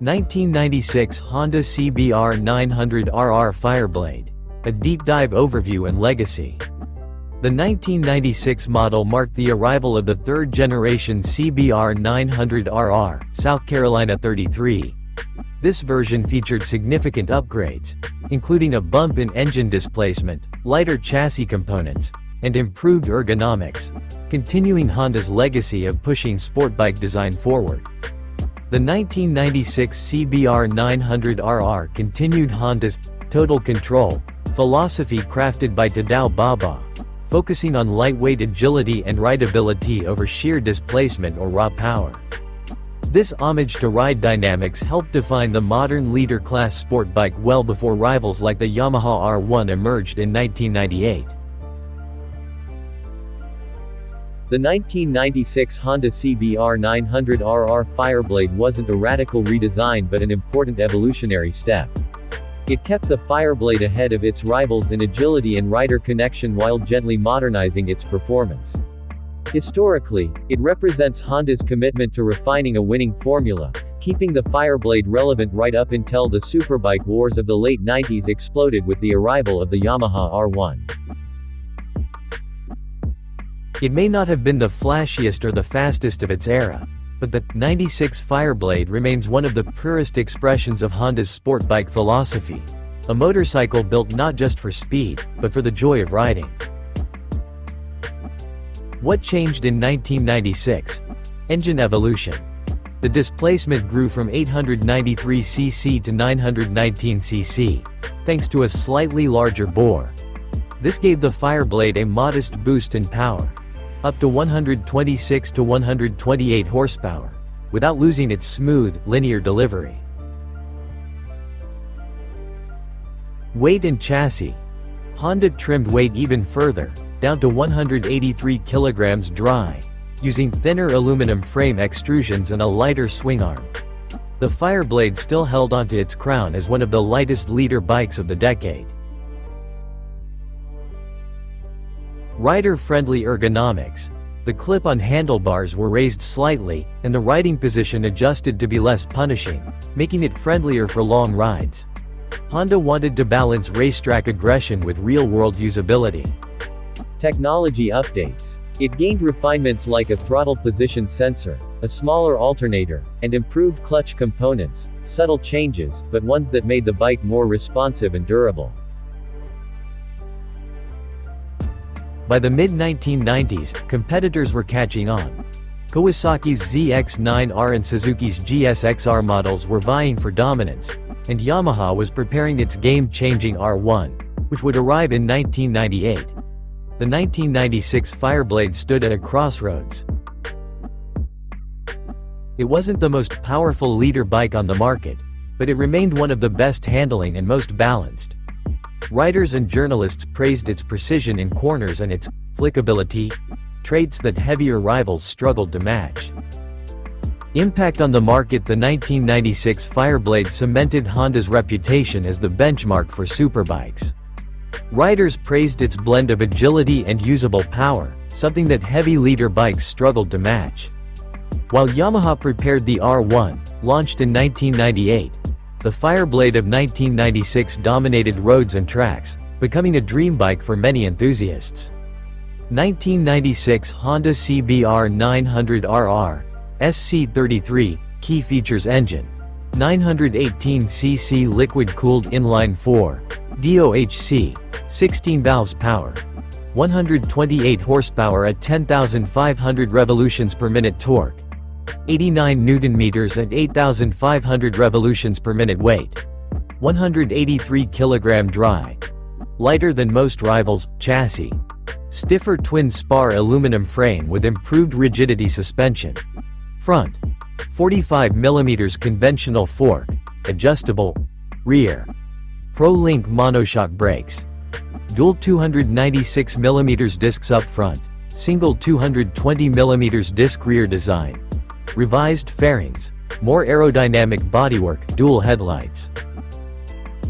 1996 Honda CBR900RR Fireblade. A deep dive overview and legacy. The 1996 model marked the arrival of the third-generation CBR900RR, South Carolina 33. This version featured significant upgrades, including a bump in engine displacement, lighter chassis components, and improved ergonomics, continuing Honda's legacy of pushing sport bike design forward. The 1996 CBR900RR continued Honda's total control philosophy crafted by Tadao Baba, focusing on lightweight agility and rideability over sheer displacement or raw power. This homage to ride dynamics helped define the modern leader-class sport bike well before rivals like the Yamaha R1 emerged in 1998. The 1996 Honda CBR900RR Fireblade wasn't a radical redesign but an important evolutionary step. It kept the Fireblade ahead of its rivals in agility and rider connection while gently modernizing its performance. Historically, it represents Honda's commitment to refining a winning formula, keeping the Fireblade relevant right up until the Superbike wars of the late 90s exploded with the arrival of the Yamaha R1. It may not have been the flashiest or the fastest of its era, but the 96 Fireblade remains one of the purest expressions of Honda's sport bike philosophy. A motorcycle built not just for speed, but for the joy of riding. What changed in 1996? Engine evolution. The displacement grew from 893cc to 919cc, thanks to a slightly larger bore. This gave the Fireblade a modest boost in power, up to 126 to 128 horsepower, without losing its smooth, linear delivery. Weight and chassis. Honda trimmed weight even further, down to 183 kilograms dry, using thinner aluminum frame extrusions and a lighter swing arm. The Fireblade still held onto its crown as one of the lightest leader bikes of the decade. Rider-friendly ergonomics. The clip-on handlebars were raised slightly, and the riding position adjusted to be less punishing, making it friendlier for long rides. Honda wanted to balance racetrack aggression with real-world usability. Technology updates. It gained refinements like a throttle position sensor, a smaller alternator, and improved clutch components, subtle changes, but ones that made the bike more responsive and durable. By the mid-1990s, competitors were catching on. Kawasaki's ZX-9R and Suzuki's GSX-R models were vying for dominance, and Yamaha was preparing its game-changing R1, which would arrive in 1998. The 1996 Fireblade stood at a crossroads. It wasn't the most powerful leader bike on the market, but it remained one of the best handling and most balanced. Riders and journalists praised its precision in corners and its flickability, traits that heavier rivals struggled to match. Impact on the market. The 1996 Fireblade cemented Honda's reputation as the benchmark for superbikes. Riders praised its blend of agility and usable power, something that heavy leader bikes struggled to match. While Yamaha prepared the R1, launched in 1998, the Fireblade of 1996 dominated roads and tracks, becoming a dream bike for many enthusiasts. 1996 Honda CBR900RR SC33, key features: engine, 918cc liquid-cooled inline-4, DOHC, 16 valves power, 128 horsepower at 10,500 revolutions per minute torque, 89 Nm at 8,500 revolutions per minute weight, 183 kg dry, lighter than most rivals, chassis, stiffer twin-spar aluminum frame with improved rigidity suspension, front, 45 mm conventional fork, adjustable, rear, Pro-Link monoshock brakes, dual 296 mm discs up front, single 220 mm disc rear design, revised fairings, more aerodynamic bodywork, dual headlights.